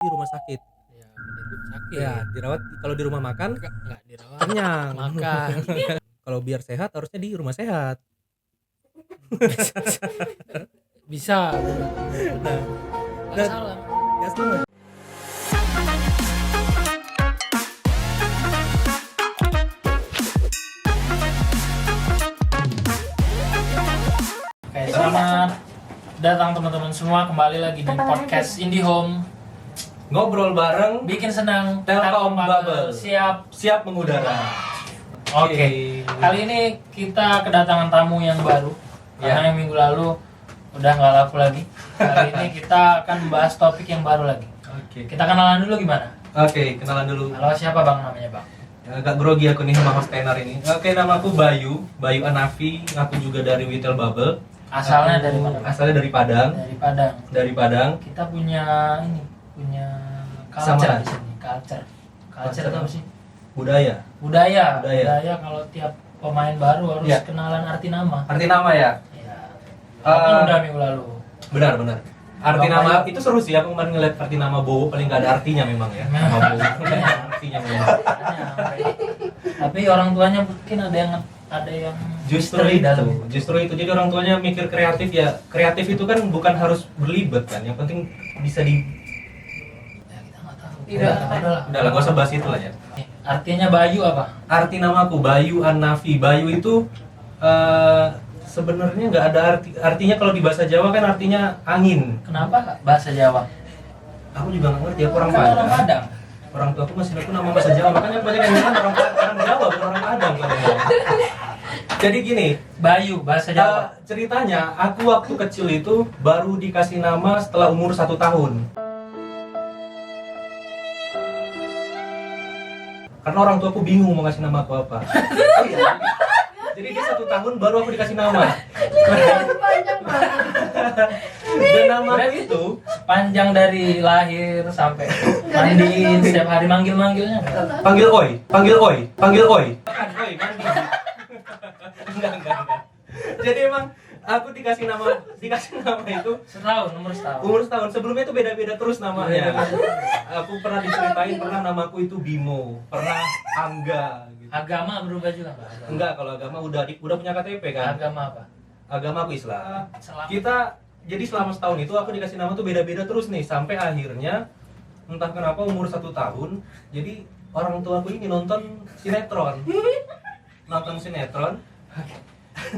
di rumah sakit. Ya, di rumah sakit. Ya, dirawat. Kalau di rumah makan Enggak dirawat. kenyang. Makan. Kalau biar sehat harusnya di rumah sehat. Bisa. Benar. Enggak salah. Gas dulu. Oke, selamat datang teman-teman semua kembali lagi di podcast IndiHome. Ngobrol bareng, Bikin senang Telkom Bubble. Siap mengudara. Oke. Kali ini kita kedatangan tamu yang baru. Ya. Karena yang minggu lalu udah nggak laku lagi. Kali ini kita akan membahas topik yang baru lagi. Oke. Kita kenalan dulu gimana? Oke, kenalan dulu. Halo, siapa Bang namanya, Bang? Agak grogi aku nih sama host tenar ini. Oke, nama aku Bayu Anafi. Aku juga dari Witel Bubble. Asalnya Aku dari mana, Bang? Asalnya dari Padang. Dari Padang. Dari Padang. Kita punya culture Sama. di sini. Culture itu apa sih? Budaya. Budaya kalau tiap pemain baru harus Ya. kenalan arti nama. Arti nama ya? Ya. Kan udah minggu lalu. Benar. Arti Bapak nama Bayu. itu seru sih. Aku kemarin ngeliat arti nama Bowo paling nggak ada artinya memang ya. Nama Bowo nggak ada artinya memang. Makanya, tapi orang tuanya mungkin ada yang Justru misteri itu. Jadi orang tuanya mikir kreatif ya. Kreatif itu kan bukan harus berlibet kan. Yang penting bisa di. Ya, kita nggak tahu. Udah lah, gak usah bahas itu lah ya. Artinya Bayu apa? Arti namaku Bayu Anafi. Bayu itu sebenarnya nggak ada artinya kalau di bahasa Jawa kan artinya angin. Kenapa bahasa Jawa? Aku juga nggak ngerti. Aku orang Kan orang Padang. Padang. Orang tua aku masih aku nama bahasa Jawa, makanya banyak yang bilang orang Jawa bukan orang Padang kan. Jadi gini, Bayu bahasa Jawa. ceritanya aku waktu kecil itu baru dikasih nama setelah umur 1 tahun. Karena orang tua aku bingung mau ngasih nama aku apa. Oh iya. Jadi dia 1 tahun baru aku dikasih nama. Panjang banget. Dan nama itu Panjang dari lahir sampai mandiin setiap hari manggilnya. panggil Oi. Oi, mandi. Enggak. Jadi emang aku dikasih nama itu Umur setahun. umur setahun. Sebelumnya itu beda-beda terus namanya. Aku pernah diceritain pernah namaku itu Bimo, pernah Angga gitu. Agama berubah juga nggak? Enggak, kalau agama udah punya KTP kan. Agama apa? Agama aku Islam. Selama Jadi selama setahun itu aku dikasih nama tuh beda-beda terus nih sampai akhirnya entah kenapa umur 1 tahun jadi orang tua aku ini nonton sinetron.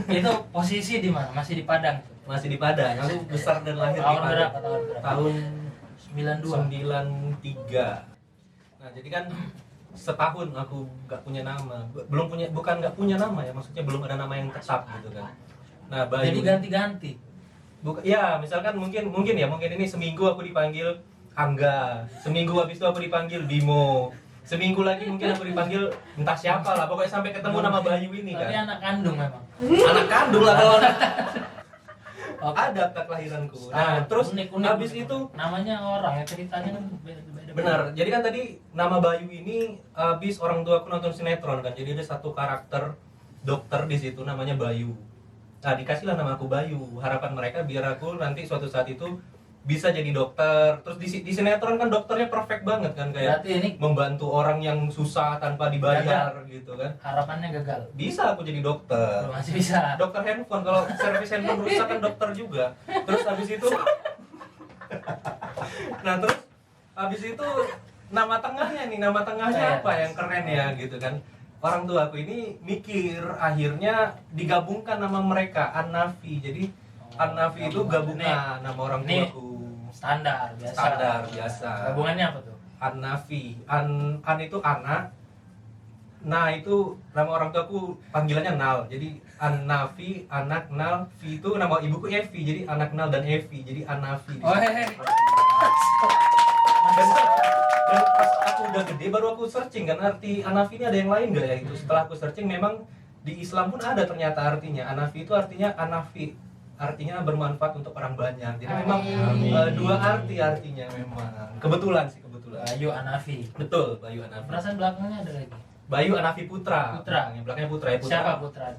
itu posisi di mana? Masih di Padang tuh. Masih di Padang. Aku besar dan lahir di Tahun Padang. berapa? Tahun 92. 93. Nah, jadi kan setahun aku nggak punya nama. Bukan nggak punya nama ya, maksudnya belum ada nama yang tetap gitu kan. Nah, Bayu. Jadi ganti-ganti. Ya, misalkan mungkin ini seminggu aku dipanggil Angga. Seminggu habis itu aku dipanggil Bimo. Seminggu lagi mungkin aku dipanggil entah siapa lah, pokoknya sampai ketemu nama Bayu ini Tapi kan. anak kandung memang. Anak kandung lah kalau Oke. ada akta kelahiranku. Nah, terus unik. habis itu namanya orang ya, ceritanya kan beda-beda. benar. Jadi kan tadi nama Bayu ini habis orang tua aku nonton sinetron kan. Jadi ada satu karakter dokter di situ namanya Bayu. Nah, dikasihlah nama aku Bayu. Harapan mereka biar aku nanti suatu saat itu bisa jadi dokter. Terus di sinetron kan dokternya perfect banget kan, kayak Berarti ini membantu orang yang susah tanpa dibayar gitu kan. harapannya gagal. Bisa aku jadi dokter. Masih bisa. Dokter handphone, kalau servis handphone rusak kan dokter juga. Terus habis itu nah terus habis itu nama tengahnya apa yang keren ya gitu kan. Orang tua aku ini mikir akhirnya digabungkan nama mereka Anafi. Jadi Anafi itu gabungan nama orang tua aku. Standar biasa. Gabungannya apa tuh? Anafi. An itu anak. Nah, itu nama orang tua aku panggilannya Nal. Jadi Anafi, anak Nal, Fi itu nama ibuku Evi. Jadi anak Nal dan Evi. Jadi Anafi. Dan pas aku udah gede baru aku searching kan arti Anafi ini ada yang lain nggak ya itu. Setelah aku searching memang di Islam pun ada ternyata artinya. Anafi itu artinya anafi, artinya bermanfaat untuk orang banyak. Jadi memang dua artinya memang. Kebetulan. Bayu Anafi. Betul, Bayu Anafi. Perasaan belakangnya ada lagi. Bayu Anafi Putra. Belakangnya Putra ya. Siapa Putra?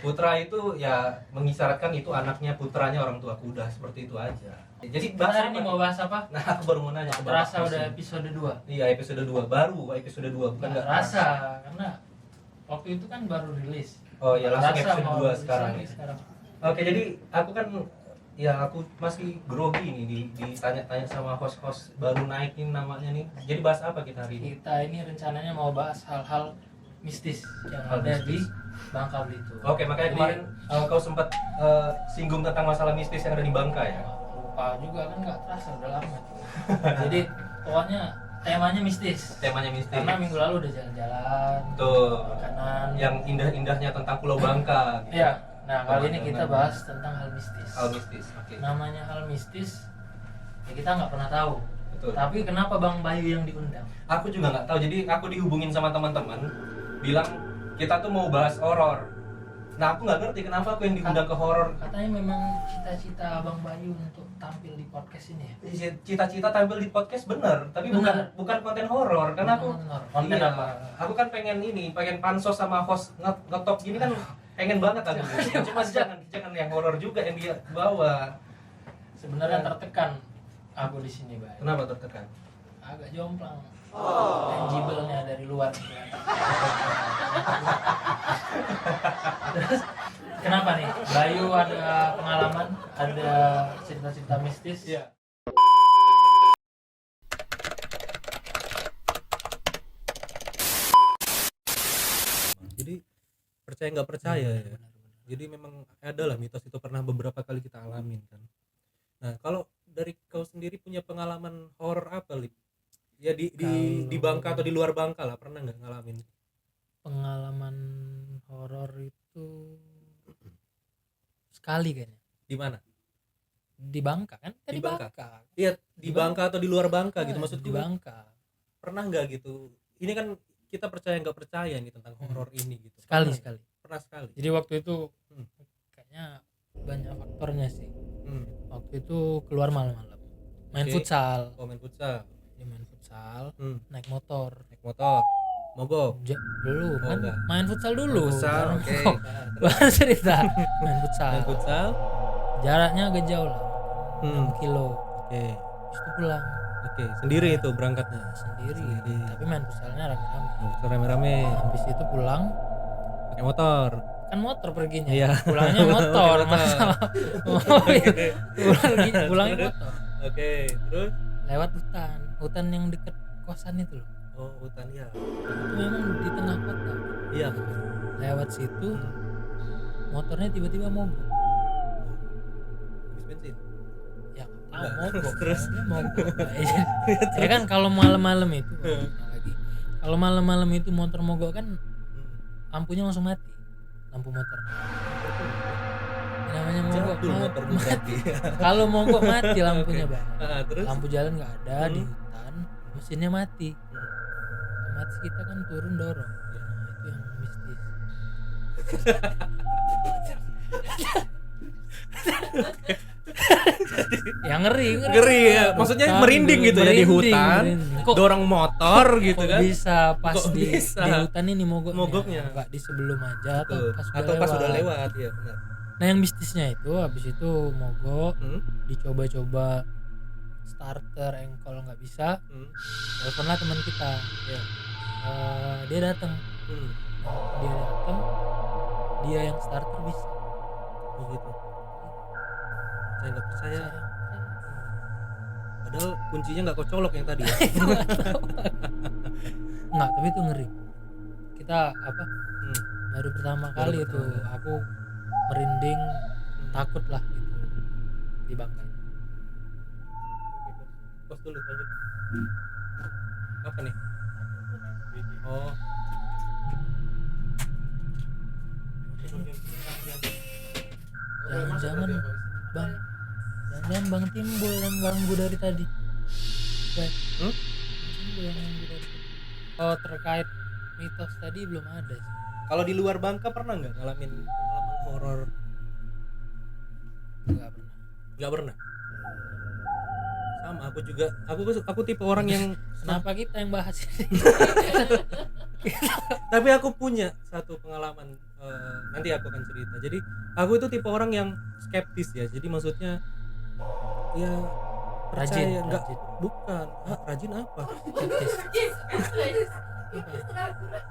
Putra itu ya mengisyaratkan itu anaknya putranya orang tua kuda, seperti itu aja. Jadi Kita bahas hari ini apa mau nih? bahas apa? Nah, aku baru mau nanya ke Bapak Terasa Kosim. udah episode 2. Iya, episode 2 baru, episode 2 bukan Nggak enggak terasa karena waktu itu kan baru rilis. Oh iya, langsung Terasa episode mau 2 rilis sekarang lagi ya. sekarang. Oke, jadi aku kan ya aku masih grogi nih ditanya-tanya sama host-host baru naikin namanya nih. Jadi bahas apa kita hari ini? Kita ini rencananya mau bahas hal-hal mistis yang Hal ada mistis. di Bangka Belitung. Oke, makanya Jadi, kemarin kau sempat singgung tentang masalah mistis yang ada di Bangka ya. lupa juga kan nggak terasa udah lama. Jadi pokoknya temanya mistis. Temanya mistis. Karena minggu lalu udah jalan-jalan. Tuh, Makanan. yang indah-indahnya tentang Pulau Bangka gitu. Iya. Nah, kali ini kita Pemandangan. bahas tentang hal mistis. Hal mistis. Oke. Namanya hal mistis ya kita nggak pernah tahu. Betul. Tapi kenapa Bang Bayu yang diundang? Aku juga nggak tahu. Jadi aku dihubungin sama teman-teman bilang kita tuh mau bahas horor. Nah, aku nggak ngerti kenapa aku yang diundang ke horor. Katanya memang cita-cita Bang Bayu untuk tampil di podcast ini ya. Cita-cita tampil di podcast bener, tapi Bener. bukan konten horor. Karena aku konten iya, apa? Aku kan pengen pansos sama host ngetop gini kan pengen banget aku. Cuma jangan yang horor juga yang dia bawa. Sebenarnya tertekan aku di sini, Bay. Kenapa tertekan? Agak jomplang. Tangible-nya dari luar. Terus kenapa nih? Bayu ada pengalaman, ada cerita-cerita mistis? Iya. Jadi percaya nggak percaya ya. Jadi memang ada lah mitos itu pernah beberapa kali kita alamin kan. Nah, kalau dari kau sendiri punya pengalaman horor apa, Lip? Ya di Bangka atau di luar Bangka lah, pernah nggak ngalamin? Pengalaman horor itu sekali kayaknya. Di mana? Di Bangka kan? Di Di Bangka. Bangka. Iya, di Bangka atau di luar Bangka gitu maksudku. Di Bangka. Pernah nggak gitu? Ini kan kita percaya nggak percaya nih tentang horor ini gitu. Sekali. Pernah sekali. Jadi waktu itu Hmm. kayaknya banyak faktornya sih. Hmm. Waktu itu keluar malam-malam. Main Oke. futsal. Oh, main futsal. Dia main futsal, Hmm. naik motor. Naik motor. Mogok. Belum Oh, kan enggak. main futsal dulu. Main futsal, Baru oke. mogok. Baru cerita. Main futsal. Main futsal. Jaraknya agak jauh lah. 6 kilo. Oke. Habis itu pulang Oke, sendiri itu berangkatnya. sendiri. Sendiri. Tapi main futsalnya rame-rame. Oh, rame-rame Habis itu pulang pakai motor. kan motor perginya. Iya. Pulangnya motor. Pakai motor. Masalah. Pulangnya motor. Oke, terus Lewat hutan yang deket kosan itu loh. oh, hutan ya. Itu memang di tengah kota. Iya. Lewat situ motornya tiba-tiba mogok. Habis bensin. Ya nggak tahu Enggak. mogok. Terus? Kayaknya mogok. Ya kan kalau malam-malam itu lagi. Kalau malam-malam itu motor mogok kan lampunya langsung mati. Lampu motor. Namanya mogok. Jadul motor gue berarti. Kalau mogok mati lampunya, Bang. Terus Lampu jalan nggak ada di hutan, mesinnya mati. Otomatis kita kan turun dorong. Nah, itu yang mistis. Yang ngeri ya. Maksudnya Hutan, merinding gitu ya di merinding, hutan. merinding. Kok Dorong motor gitu kok kan. bisa pas Kok di bisa? hutan ini mogoknya? Mogoknya. Nggak di sebelum aja Tuh. atau Atau pas udah lewat ya, benar. Nah, yang mistisnya itu habis itu mogok, dicoba-coba starter engkol nggak bisa, teleponlah teman kita. Ya. Dia datang. Dia yang starter bisa. Oh gitu. Saya nggak percaya. Padahal kuncinya nggak kau colok yang tadi ya. Nggak, tapi itu ngeri. Kita baru pertama Baru kali pertama itu kali. aku merinding, takut lah gitu di Bangka. Pos dulu lanjut. Apa nih? Oh. Jangan-jangan Bang Timbul yang ganggu dari tadi. Timbul yang ganggu dari tadi. Oh, terkait mitos tadi belum ada sih. Kalau di luar Bangka pernah nggak ngalamin pengalaman horor? Enggak pernah. Nggak pernah. Sama aku juga. Aku tipe orang yang Kenapa kita yang bahas ini? tapi aku punya satu pengalaman, nanti aku akan cerita. Jadi aku itu tipe orang yang skeptis ya. Jadi maksudnya Ya Rajin, percaya enggak, rajin. bukan. Rajin apa? Skeptis.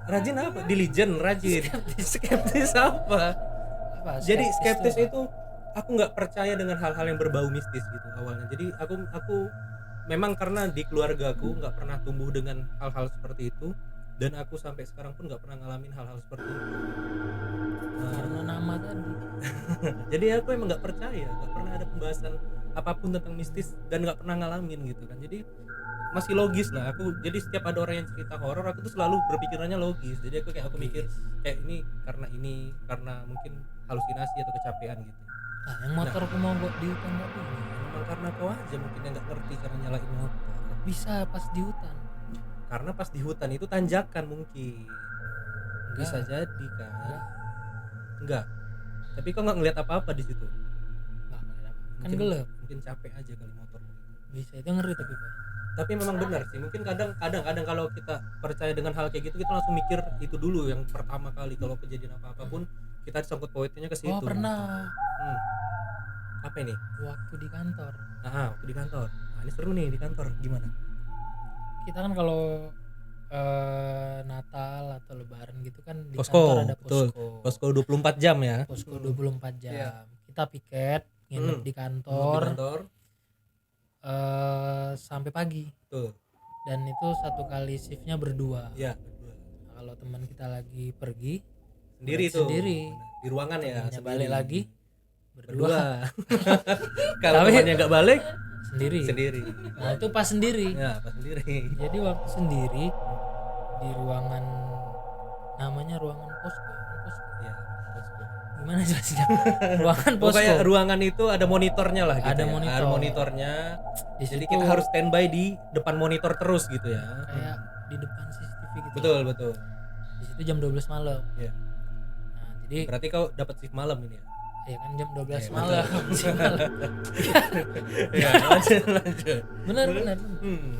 Rajin apa? Diligent, rajin. Skeptis apa? Apa? Jadi skeptis apa? itu aku nggak percaya dengan hal-hal yang berbau mistis gitu awalnya. Jadi aku memang karena di keluarga aku nggak pernah tumbuh dengan hal-hal seperti itu, dan aku sampai sekarang pun nggak pernah ngalamin hal-hal seperti itu. Karena nama tadi. Jadi aku emang nggak percaya, nggak pernah ada pembahasan apapun tentang mistis dan nggak pernah ngalamin gitu kan. Jadi masih logis lah aku. Jadi setiap ada orang yang cerita horor, aku tuh selalu berpikirannya logis. Jadi aku mikir kayak ini karena mungkin halusinasi atau kecapean gitu. Nah, yang motorku mogok di hutan tadi Memang karena kau aja mungkin yang nggak ngerti cara nyalain motor. bisa pas di hutan. Karena pas di hutan itu tanjakan mungkin. Bisa Enggak. jadi kan. Enggak. Tapi kau nggak ngeliat apa-apa di situ. Enggak ada. Kan Mungkin- gelap. Mungkin capek aja kali motor. Bisa itu ngeri tapi Pak. Tapi memang benar sih. Mungkin kadang kalau kita percaya dengan hal kayak gitu, kita langsung mikir itu dulu yang pertama kali kalau kejadian apa-apa pun kita disangkut pautnya ke situ. Oh, pernah Hmm. Apa ini? waktu di kantor. Waktu di kantor. Nah, ini seru nih di kantor. Gimana? Kita kan kalau Natal atau Lebaran gitu kan di Posko, kantor ada betul. posko. Posko 24 jam ya. Posko 24 jam. Iya. Kita piket nginep di Di kantor kantor. sampai pagi. Tuh. Dan itu satu kali shiftnya berdua. Iya, berdua. Nah, kalau teman kita lagi pergi Sendiri berarti tuh. sendiri. Di ruangan ya. Temennya sendiri. balik lagi berdua Berdua. Kalau Tapi- temannya nggak balik, sendiri. sendiri. Nah itu pas sendiri. Ya, pas sendiri. Jadi waktu sendiri di ruangan namanya ruangan posko. Ya, posko. Gimana jelasnya? Ruangan posko. Pokoknya ruangan itu ada monitornya lah gitu. Ada ya. monitor. Ada monitornya. Di Jadi situ kita harus standby di depan monitor terus gitu ya. kayak di depan CCTV gitu. Betul, betul. Di situ jam 12 malam. Ya. Nah, jadi Berarti kau dapat shift malam ini ya? ya kan jam 12 Iya, malam. Shift malam. Ya, lanjut. Benar benar.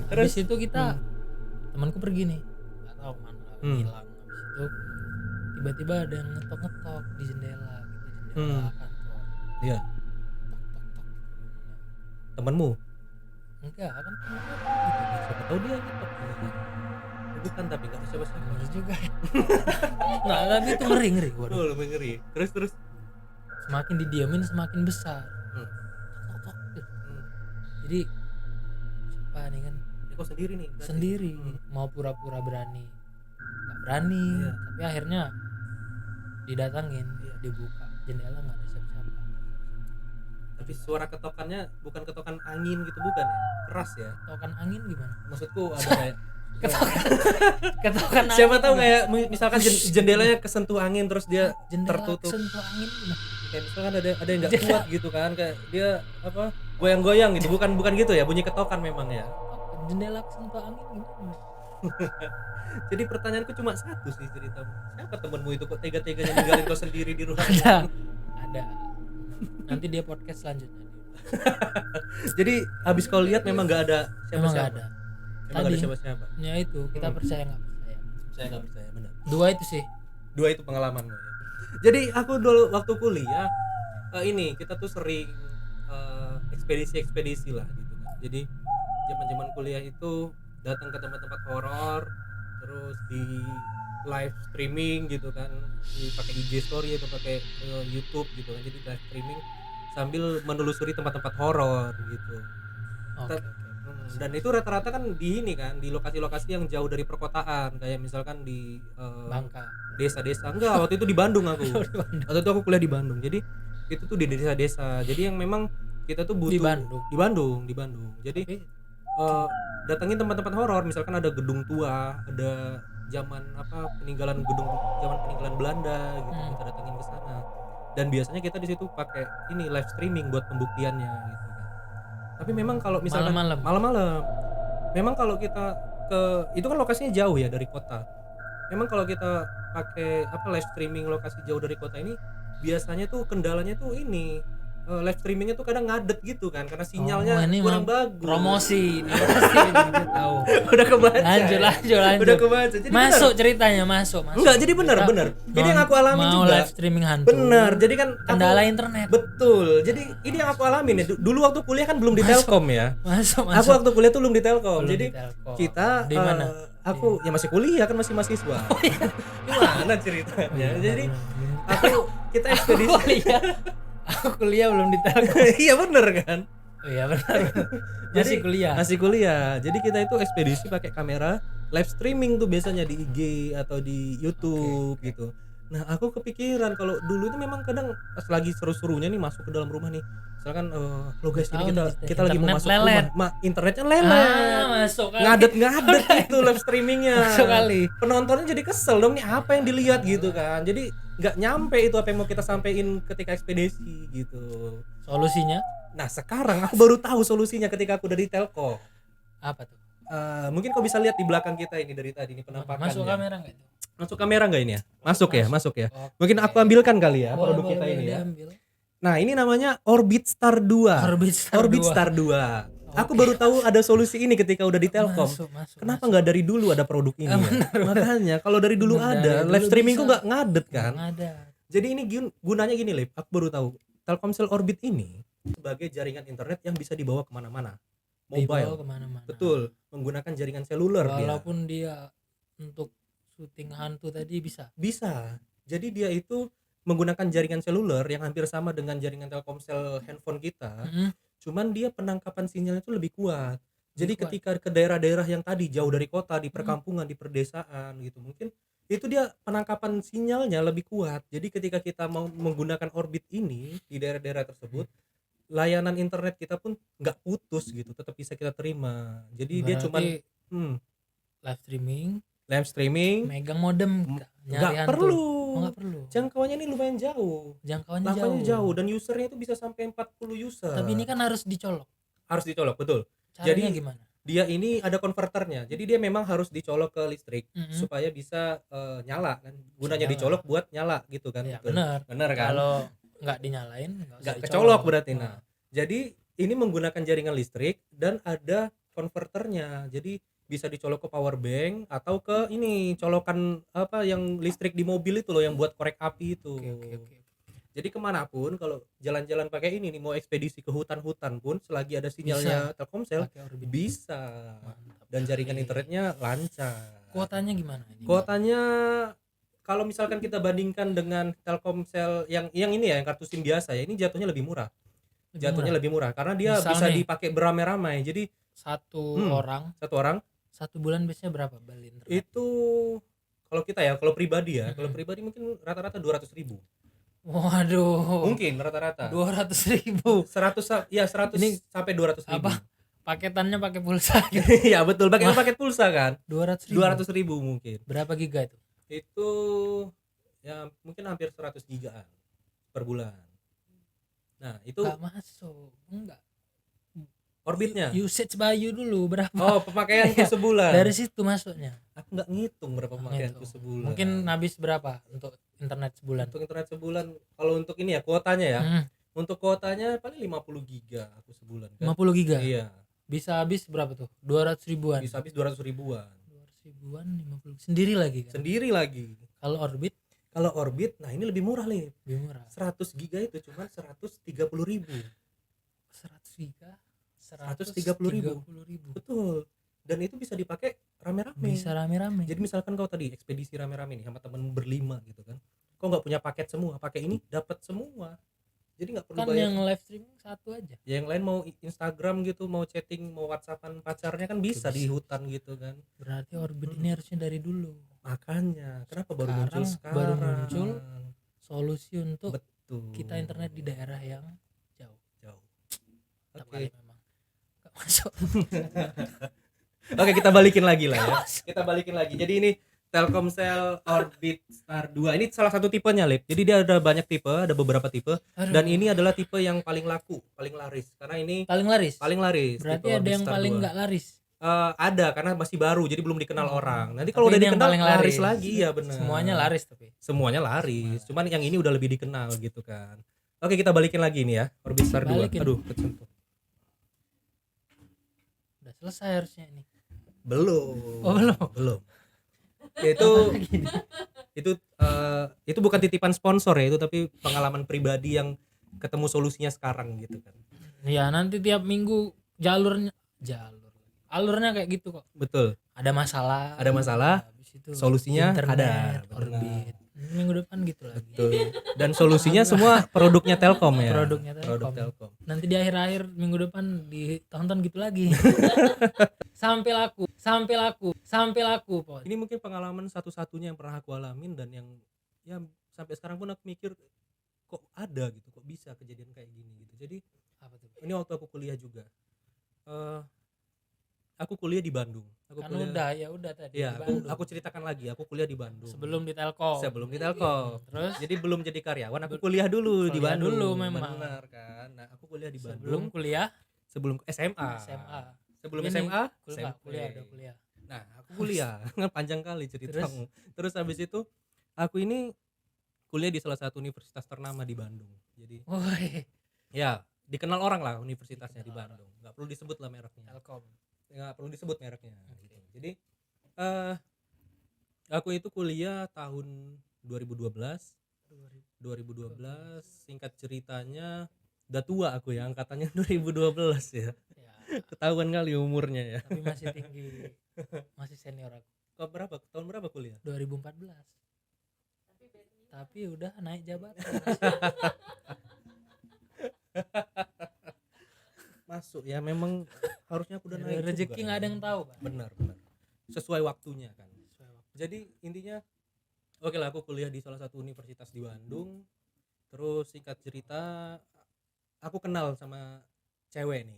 Terus Habis itu kita temanku pergi nih. Enggak tahu mana hilang. Habis itu tiba-tiba ada yang ngetok-ngetok di jendela gitu, jendela kantor. iya, Tok-tok-tok. temanmu. Enggak, kan temenku Siapa tahu dia ngetok. Bukan, tapi enggak ada siapa-siapa. bener juga. Nah, tapi itu ngeri. Waduh. Betul, lebih ngeri. Terus. Semakin didiamin semakin besar. Hmm. Tok-tok. Jadi siapa nih kan Ya, kau sendiri nih. berarti. sendiri mau pura-pura berani nggak berani. Iya. Tapi akhirnya didatangin. Iya. Dibuka jendela nggak ada siapa-siapa. Tapi suara ketokannya bukan ketokan angin gitu, bukan ya? Keras ya. Ketokan angin gimana? Maksudku ada kayak Ketokan angin siapa tahu gimana? kayak misalkan jendelanya kesentuh angin terus dia jendela tertutup. kesentuh angin gimana? Kayak misalkan ada yang nggak kuat gitu kan, kayak dia apa goyang-goyang gitu, bukan gitu ya, bunyi ketokan memang ya. Jendela kesentuh angin gimana? Jadi pertanyaanku cuma satu sih, ceritamu siapa temenmu itu kok tega-teganya ninggalin kau sendiri di rumah? Ada nanti dia podcast selanjutnya. Jadi habis kau lihat memang nggak ada Memang siapa-siapa. nggak ada. Memang nggak ada Tadi. siapa-siapa. Ya itu kita percaya nggak percaya. Saya nggak percaya, benar. Dua itu sih. Dua itu pengalamanmu ya. Jadi aku dulu waktu kuliah ini kita tuh sering ekspedisi lah gitu kan. Jadi zaman kuliah itu datang ke tempat-tempat horor, terus di live streaming gitu kan, pakai IG story atau pakai YouTube gitu kan. Jadi live streaming sambil menelusuri tempat-tempat horor gitu. Oke. Dan itu rata-rata kan di ini kan, di lokasi-lokasi yang jauh dari perkotaan, kayak misalkan di Bangka. desa-desa. Enggak, waktu itu di Bandung aku. Di Bandung. Waktu itu aku kuliah di Bandung. Jadi itu tuh di desa-desa. Jadi yang memang kita tuh butuh Di Bandung. Di Bandung. Jadi Tapi datangin tempat-tempat horor, misalkan ada gedung tua, ada zaman peninggalan Belanda gitu, kita datangin ke sana. Dan biasanya kita di situ pakai ini live streaming buat pembuktiannya gitu kan. Tapi memang kalau misalkan malam-malam, memang kalau kita ke itu kan lokasinya jauh ya dari kota. Memang kalau kita pakai live streaming lokasi jauh dari kota ini, biasanya tuh kendalanya tuh ini live streamingnya tuh kadang ngadet gitu kan karena sinyalnya ini kurang mah bagus. promosi ini pasti kita tahu. Udah kebaca. Lanjut. Udah kebaca. Jadi Masuk ceritanya masuk. Enggak, jadi benar. Ini yang aku alamin mau juga. live streaming hantu. Benar. Jadi kan kendala internet. Betul. Jadi ini yang aku alamin ya. Dulu waktu kuliah kan belum di Telkom ya. Masuk. Aku waktu kuliah tuh belum di Telkom. Belum jadi di Telkom. kita Di mana? Aku ya masih kuliah kan masih mahasiswa. Gimana ceritanya? Jadi kita ekspedisi Aku kuliah belum di Telkom. iya bener kan? Oh iya benar. Jadi Masih kuliah. Masih kuliah. Jadi kita itu ekspedisi pakai kamera live streaming tuh biasanya di IG atau di YouTube gitu. Nah, aku kepikiran kalau dulu itu memang kadang pas lagi seru-serunya nih masuk ke dalam rumah nih. Misalkan lo guys ini kita lagi mau Internet masuk lelet. rumah. Internetnya lelet. Masuk kali. Ngadet-ngadet itu live streamingnya. Masuk kali. Penontonnya jadi kesel dong nih apa yang dilihat gitu kan. Jadi nggak nyampe itu apa yang mau kita sampein ketika ekspedisi gitu. Solusinya Nah sekarang aku baru tahu solusinya ketika aku dari Telkom. apa tuh? Mungkin kau bisa lihat di belakang kita ini dari tadi ini penampakannya. Masuk kamera enggak itu? Masuk kamera nggak ini ya? Masuk ya. Oke. Mungkin aku ambilkan kali ya Boleh, produk kita boleh, ini ya. diambil. Nah ini namanya Orbit Star 2. Orbit Star Star 2. 2. Aku baru tahu ada solusi ini ketika udah di Telkom. Masuk. Kenapa nggak dari dulu ada produk ini? Ya? Makanya kalau dari dulu ada, live streaming tuh nggak ngadet kan? Nggak ada. Jadi ini gunanya gini, Lip. Aku baru tahu Telkomsel Orbit ini sebagai jaringan internet yang bisa dibawa kemana-mana, Dibawa mobile. kemana-mana. Betul, menggunakan jaringan seluler Walaupun dia untuk syuting hantu tadi bisa. Bisa. Jadi dia itu menggunakan jaringan seluler yang hampir sama dengan jaringan Telkomsel handphone kita. Cuman dia penangkapan sinyalnya itu lebih kuat. Jadi ketika ke daerah-daerah yang tadi jauh dari kota, di perkampungan, di perdesaan gitu, mungkin itu dia penangkapan sinyalnya lebih kuat. Jadi ketika kita mau menggunakan Orbit ini di daerah-daerah tersebut, layanan internet kita pun nggak putus gitu, tetap bisa kita terima. Jadi dia cuman live streaming, megang modem nggak perlu. Nggak perlu. Jangkauannya ini lumayan jauh. Jangkauannya jauh dan usernya itu bisa sampai 40 user. Tapi ini kan harus dicolok. Harus dicolok, betul. Caranya Jadi gimana? Dia ini ada konverternya. Jadi dia memang harus dicolok ke listrik supaya bisa nyala kan. Gunanya dicolok buat nyala gitu kan. Ya, betul. Benar kan? Kalau nggak dinyalain nggak kecolok berarti. Nah, jadi ini menggunakan jaringan listrik dan ada konverternya. Jadi bisa dicolok ke power bank atau ke ini colokan apa yang listrik di mobil itu loh yang buat korek api itu. Oke. Jadi kemanapun kalau jalan-jalan pakai ini nih, mau ekspedisi ke hutan-hutan pun selagi ada sinyalnya Telkomsel bisa. Mantap. Dan jaringan internetnya lancar. Kuotanya gimana? Kuotanya kalau misalkan kita bandingkan dengan Telkomsel yang ini ya, yang kartu SIM biasa ya, ini jatuhnya lebih murah. Lebih murah karena dia bisa dipakai beramai-ramai. Jadi satu orang satu bulan biasanya berapa beli internet? Itu kalau kita ya, kalau pribadi mungkin rata-rata 200.000. Waduh. Mungkin rata-rata 200.000. 100 ini sampai 200.000. Apa? Paketannya pakai pulsa. Iya betul, paket pulsa kan. 200.000 mungkin. Berapa giga itu? Itu ya mungkin hampir 100 gigaan per bulan. Nah, itu enggak masuk. Enggak. Orbitnya. Usage Bayu dulu berapa? Oh, pemakaianku sebulan. Dari situ masuknya. Aku nggak ngitung berapa pemakaianku sebulan. Mungkin habis berapa untuk internet sebulan? Untuk internet sebulan kalau untuk ini ya kuotanya ya. Untuk kuotanya paling 50 giga aku sebulan kan. 50 giga? Iya. Bisa habis berapa tuh? 200 ribuan. Bisa habis 200 ribuan. 200 ribuan 50. Sendiri lagi kan? Sendiri lagi. Kalau Orbit, nah ini lebih murah nih. lebih murah. 100 giga itu cuma 130.000. 100 giga 130.000. Betul. Dan itu bisa dipakai rame-rame. Bisa rame-rame. Jadi misalkan kau tadi ekspedisi rame-rame nih sama temen berlima gitu kan. Kau nggak punya paket semua, pakai ini dapat semua. Jadi nggak perlu kan bayar. yang live streaming satu aja. Ya, yang lain mau Instagram gitu, mau chatting, mau WhatsAppan pacarnya kan bisa di hutan gitu kan. Berarti Orbit ini harusnya dari dulu. Makanya, kenapa baru muncul sekarang? Baru muncul solusi untuk betul. kita internet di daerah yang jauh. Oke. Memang nggak masuk. Oke, kita balikin lagi lah ya. Kita balikin lagi. Jadi ini Telkomsel Orbit Star 2. Ini salah satu tipenya, Lip. Jadi dia ada banyak tipe, ada beberapa tipe. Dan ini adalah tipe yang paling laku, paling laris. Karena ini paling laris. tipe Berarti ada Orbit yang Star paling 2. nggak laris. Ada karena masih baru, jadi belum dikenal orang. Nanti kalau udah dikenal laris lagi ya benar. Semuanya laris tapi. Semuanya laris. Cuman yang ini udah lebih dikenal gitu kan. Oke, kita balikin lagi nih ya. Orbistar 2. Balikin. Aduh, kesentuh. Udah selesai harusnya ini. Belum. Oh, belum. Belum. Itu bukan titipan sponsor ya, itu tapi pengalaman pribadi yang ketemu solusinya sekarang gitu kan. Ya nanti tiap minggu alurnya kayak gitu kok. Betul. Ada masalah. Habis itu Solusinya internet, ada. Orbit. Minggu depan gitu lagi. Betul. Dan solusinya semua produknya Telkom ya. Produknya Produk Telkom. Telkom. Nanti di akhir-akhir minggu depan ditonton gitu lagi. sampai laku pokoknya. Ini mungkin pengalaman satu-satunya yang pernah aku alamin dan yang ya sampai sekarang pun aku mikir kok ada gitu, kok bisa kejadian kayak gini gitu. Jadi Apa tuh? ini waktu aku kuliah juga. Aku kuliah di Bandung. Kan udah tadi. Ya, di Bandung. aku ceritakan lagi. Aku kuliah di Bandung. Sebelum di Telkom. Terus Jadi belum jadi karyawan, aku kuliah dulu di kuliah Bandung. dulu memang. Benar kan. Nah, aku kuliah di sebelum Bandung. kuliah Sebelum SMA. Sebelum Ini, SMA, kuliah SMP. udah kuliah. Nah, aku kuliah. Panjang kali ceritamu. Terus habis itu aku ini kuliah di salah satu universitas ternama di Bandung. Jadi Woi, ya, dikenal orang lah universitasnya di Dikenal Bandung. Nggak perlu disebut lah mereknya. Telkom. Nggak perlu disebut mereknya gitu. Jadi aku itu kuliah tahun 2012 singkat ceritanya udah tua aku ya, angkatannya 2012 ya. Ya, Ketahuan kali umurnya ya. tapi masih tinggi. Masih senior aku. Tahun berapa kuliah? 2014. Tapi udah naik jabatan. Masuk ya, memang harusnya aku udah naik Rezeki juga, nggak ada ya. yang tahu, Pak. Benar sesuai waktunya kan. Jadi intinya oke lah, aku kuliah di salah satu universitas di Bandung. Terus singkat cerita aku kenal sama cewek.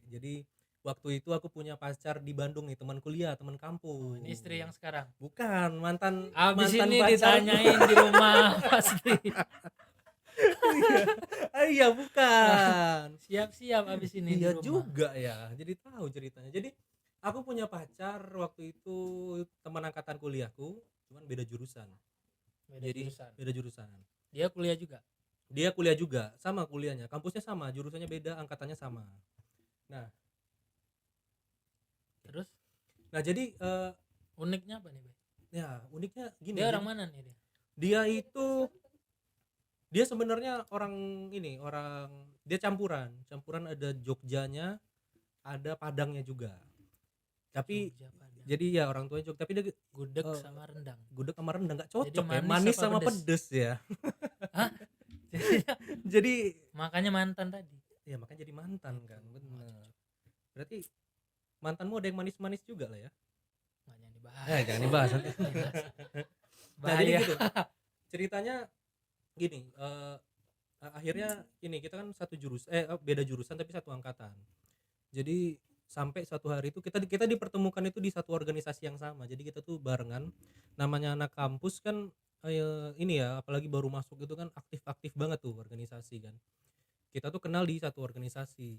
Jadi waktu itu aku punya pacar di Bandung nih, teman kuliah, teman kampus. Ini istri yang sekarang. Bukan, mantan Abis mantan ini pacarku. ditanyain di rumah pasti. Iya, bukan. Siap-siap abis ini di Iya rumah. juga ya, jadi tahu ceritanya. Jadi aku punya pacar waktu itu, teman angkatan kuliahku, cuman beda jurusan. Beda jurusan. Dia kuliah juga. Dia kuliah juga, sama kuliahnya, kampusnya sama, jurusannya beda, angkatannya sama. Terus Jadi uniknya apa nih, Bay? ya uniknya gini. Dia orang mana nih dia? Dia sebenarnya dia campuran ada Jogjanya, ada Padangnya juga. Tapi Jogja, Padang. jadi ya orang tuanya Jogja, tapi dia Gudeg sama rendang. gudeg sama rendang nggak cocok. Jadi Ya, manis manis apa sama pedes? pedes ya. Hah? Jadi Makanya mantan tadi. ya makanya jadi mantan kan, benar. Berarti mantanmu ada yang manis-manis juga lah ya. Jangan dibahas. Jangan dibahas nanti. Nah, jadi Bahaya. gitu. Ceritanya gini, akhirnya ini kita kan beda jurusan tapi satu angkatan. Jadi sampai suatu hari itu kita dipertemukan itu di satu organisasi yang sama. Jadi kita tuh barengan. Namanya anak kampus kan ini ya, apalagi baru masuk itu kan aktif banget tuh organisasi kan. Kita tuh kenal di satu organisasi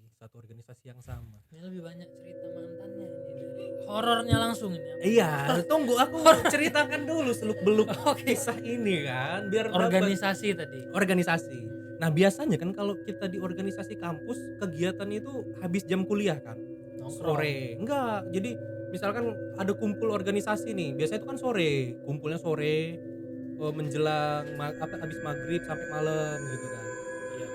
yang sama. Ini lebih banyak cerita mantannya ini dari horornya langsung ini. Iya, tunggu aku ceritakan dulu seluk-beluk kisah ini kan, biar Organisasi tadi. organisasi. Nah, biasanya kan kalau kita di organisasi kampus, kegiatan itu habis jam kuliah kan. Nongkrong. Sore. Enggak. Jadi misalkan ada kumpul organisasi nih, biasanya itu kan sore, kumpulnya sore menjelang habis maghrib sampai malam gitu kan. Iya.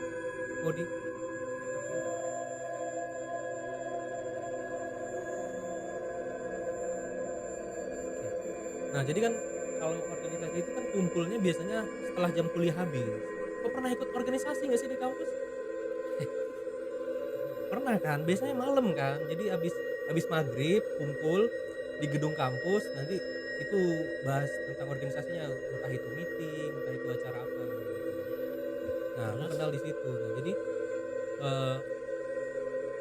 Nah, jadi kan kalau organisasi itu kan kumpulnya biasanya setelah jam kuliah habis. Kau pernah ikut organisasi nggak sih di kampus? Pernah kan? Biasanya malam kan. Jadi habis maghrib kumpul di gedung kampus, nanti itu bahas tentang organisasinya, entah itu meeting, entah itu acara apa gitu. Nah, aku kenal di situ. Nah, jadi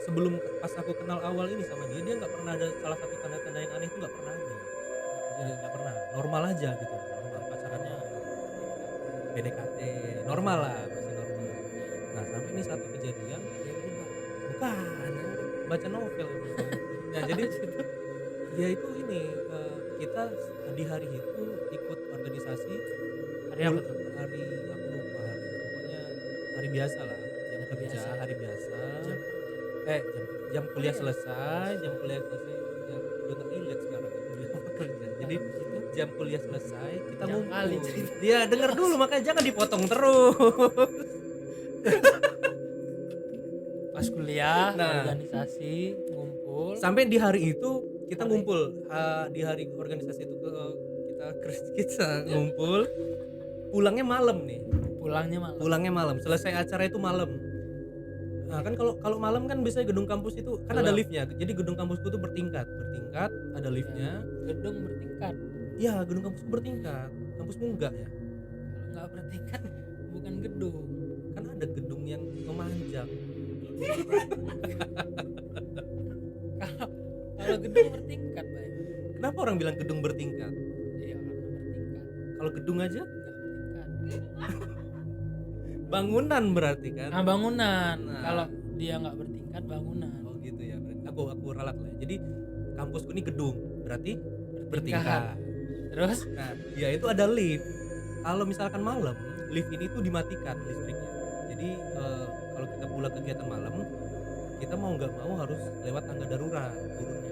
sebelum pas aku kenal awal ini sama dia nggak pernah ada salah satu tanda-tanda yang aneh itu, nggak pernah ada. Nggak pernah, normal aja gitu, normal pacarannya, PDKT normal lah, masih normal. Nah, sampai ini satu kejadian dia berubah. Bukan, baca novel. Nah, jadi dia itu ini kita di hari itu ikut organisasi. Hari apa tuh? Hari aku lupa hari, pokoknya hari biasa lah, jam Hari kerja, biasa. hari biasa. Jam Jam kuliah selesai, ya udah nggak relate sekarang kuliah sama kerja. Jadi itu jam kuliah selesai kita Jam ngumpul. kali cerita. Iya, denger dulu makanya jangan dipotong terus. pas kuliah Nah. organisasi ngumpul Sampai di hari itu kita ngumpul. Di hari organisasi itu kita ngumpul. Pulangnya malam nih. pulangnya malam. Pulangnya malam. Selesai acara itu malam. Nah, kan kalau malam kan biasanya gedung kampus itu kan ada Gelap. liftnya. Jadi gedung kampusku tuh bertingkat, ada liftnya. Gedung bertingkat. Iya, gedung kampusku bertingkat. Kampusmu enggak ya? Kalau nggak bertingkat bukan gedung. Kan ada gedung yang memanjang. Kalau gedung bertingkat, Bay. Kenapa orang bilang gedung bertingkat? Iya, karena bertingkat. Kalau gedung aja Nggak bertingkat. bangunan berarti kan? Nah, bangunan. Nah. Kalau dia nggak bertingkat, bangunan. Oh gitu ya. Berarti aku ralat lah. Jadi kampusku ini gedung, berarti Bertingkat. bertingkat. Terus Nah, ya itu ada lift. Kalau misalkan malam, lift ini tuh dimatikan listriknya. Jadi kalau kita pulang kegiatan malam, kita mau nggak mau harus lewat tangga darurat turunnya.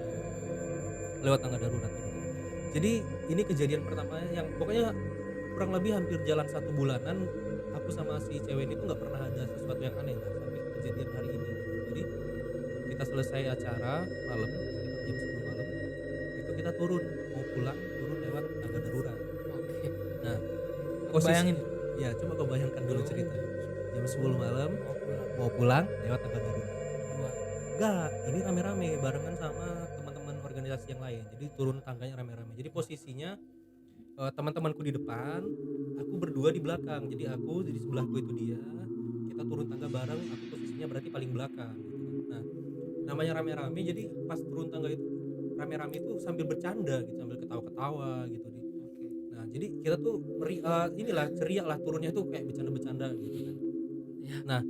Lewat tangga darurat turunnya. Jadi ini kejadian pertama yang pokoknya kurang lebih hampir jalan 1 bulanan. Aku sama si cewek ini tuh nggak pernah ada sesuatu yang aneh lah sampai kejadian hari ini. Gitu. Jadi kita selesai acara malam sekitar jam 10 malam, itu kita turun mau pulang turun lewat tangga darurat. oke. Nah, Bayangin ya coba kau bayangkan dulu cerita. Jam 10 malam mau pulang. mau pulang lewat tangga darurat. Berdua. Enggak, ini rame-rame barengan sama teman-teman organisasi yang lain. Jadi turun tangganya rame-rame. Jadi posisinya teman-temanku di depan, aku berdua di belakang. Jadi aku di sebelahku itu dia. Kita turun tangga bareng, aku posisinya berarti paling belakang gitu kan. Nah, namanya rame-rame jadi pas turun tangga itu rame-rame itu sambil bercanda gitu, sambil ketawa-ketawa gitu di. Oke. Nah, jadi kita tuh inilah ceria lah turunnya tuh kayak bercanda-bercanda gitu kan. Ya. Nah,